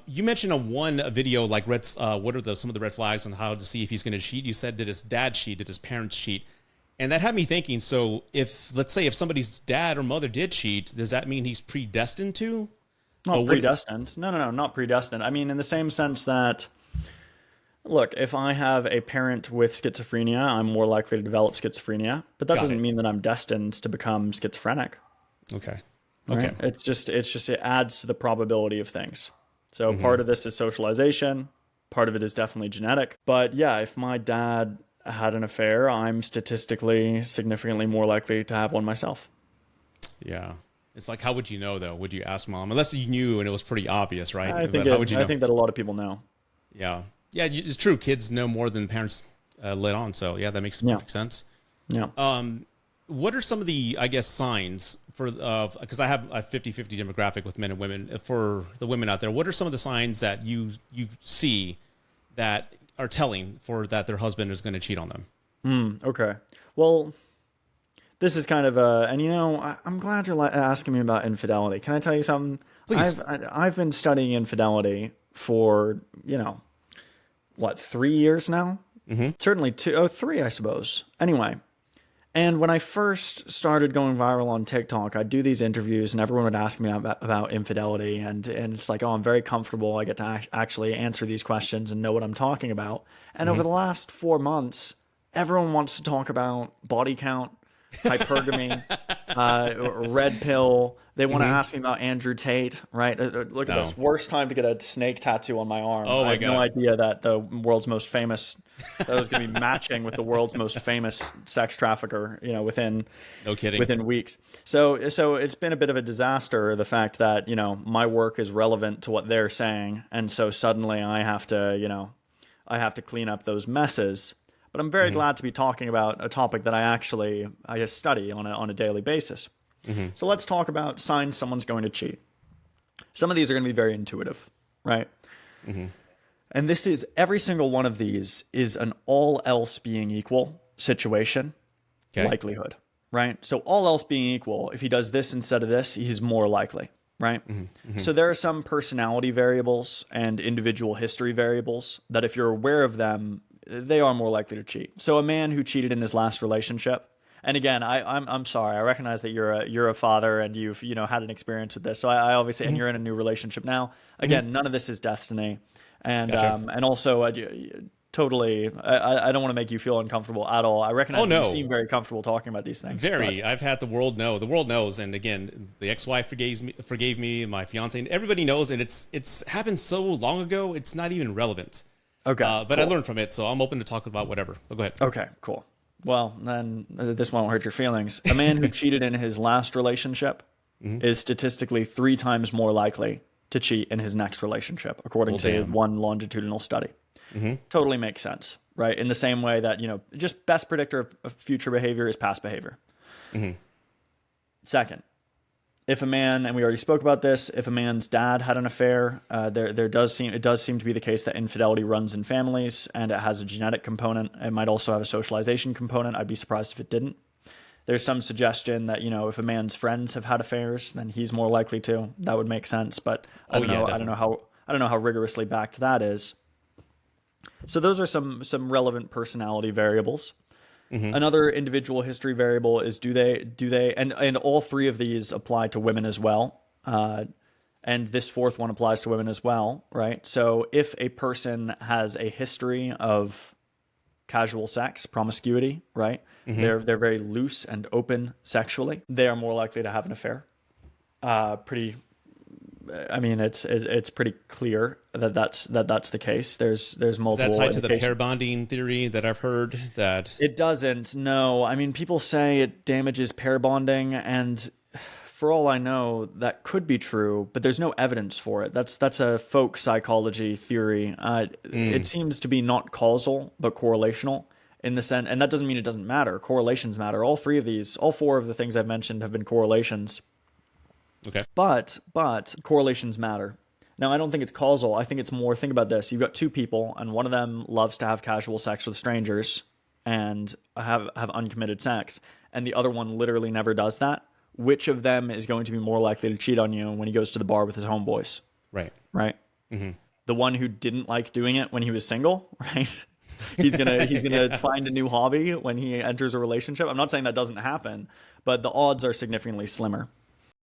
You mentioned on one video, like what are some of the red flags on how to see if he's going to cheat? You said, did his dad cheat? Did his parents cheat? And that had me thinking. So if, let's say, if somebody's dad or mother did cheat, does that mean he's predestined to? Not predestined. No, not predestined. I mean, in the same sense that, look, if I have a parent with schizophrenia, I'm more likely to develop schizophrenia, but that doesn't mean that I'm destined to become schizophrenic. Okay. Right? Okay. It adds to the probability of things. So part of this is socialization. Part of it is definitely genetic. But yeah, if my dad had an affair, I'm statistically significantly more likely to have one myself. Yeah. It's like, how would you know, though? Would you ask mom? Unless you knew and it was pretty obvious, right? I But how would you know? think that a lot of people know. Yeah. Yeah, it's true. Kids know more than parents let on. So, yeah, that makes perfect sense. Yeah. What are some of the, I guess, signs for, because I have a 50-50 demographic with men and women, for the women out there, what are some of the signs that you see that are telling for that their husband is going to cheat on them? Okay. Well, this is kind of and I'm glad you're asking me about infidelity. Can I tell you something? Please. I've been studying infidelity for, 3 years now? Certainly 3, I suppose. Anyway. And when I first started going viral on TikTok, I'd do these interviews and everyone would ask me about infidelity. And it's like, oh, I'm very comfortable. I get to actually answer these questions and know what I'm talking about. And over the last 4 months, everyone wants to talk about body count, hypergamy, red pill. They want to ask me about Andrew Tate, right? Look at this. Worst time to get a snake tattoo on my arm. Oh my I had God. no idea that the world's most famous, that was going to be matching with the world's most famous sex trafficker, within No kidding. within weeks. So it's been a bit of a disaster, the fact that, my work is relevant to what they're saying. And so suddenly I have to clean up those messes. But I'm very glad to be talking about a topic that I study on a daily basis. So let's talk about signs someone's going to cheat. Some of these are going to be very intuitive, right? And this is, every single one of these is an all else being equal situation, likelihood, right? So all else being equal, if he does this instead of this, he's more likely, right? So there are some personality variables and individual history variables that if you're aware of them, they are more likely to cheat. So a man who cheated in his last relationship, and again, I'm sorry, I recognize that you're a father and you've had an experience with this. So I obviously, and you're in a new relationship now. Again, none of this is destiny, and and also I don't want to make you feel uncomfortable at all. I recognize that you seem very comfortable talking about these things. Very. I've had the world know. The world knows, and again, the ex-wife forgave me, my fiance, and everybody knows, and it's happened so long ago, it's not even relevant. Okay, but cool. I learned from it, so I'm open to talk about whatever. But go ahead. Okay, cool. Well, then this won't hurt your feelings. A man who cheated in his last relationship is statistically 3 times more likely to cheat in his next relationship, according to one longitudinal study. Totally makes sense, right? In the same way that, just best predictor of future behavior is past behavior. Second, if a man, and we already spoke about this, if a man's dad had an affair, it does seem to be the case that infidelity runs in families, and it has a genetic component. It might also have a socialization component. I'd be surprised if it didn't. There's some suggestion that, if a man's friends have had affairs, then he's more likely to. That would make sense, but I don't know how rigorously backed that is. So those are some relevant personality variables. Another individual history variable is do they and all 3 of these apply to women as well. And this 4th one applies to women as well, right? So if a person has a history of casual sex, promiscuity, right? They're very loose and open sexually. They are more likely to have an affair. It's pretty clear that that's the case. There's multiple. Is that tied to the pair bonding theory that I've heard? That it doesn't. No, I mean, people say it damages pair bonding, and for all I know, that could be true, but there's no evidence for it. That's a folk psychology theory. It seems to be not causal but correlational in the sense, and that doesn't mean it doesn't matter. Correlations matter. All 4 of the things I've mentioned have been correlations. Okay. But correlations matter. Now, I don't think it's causal. I think it's more, think about this. You've got 2 people, and one of them loves to have casual sex with strangers and have uncommitted sex, and the other one literally never does that. Which of them is going to be more likely to cheat on you when he goes to the bar with his homeboys? Right. Right? The one who didn't like doing it when he was single, right? He's gonna find a new hobby when he enters a relationship. I'm not saying that doesn't happen, but the odds are significantly slimmer.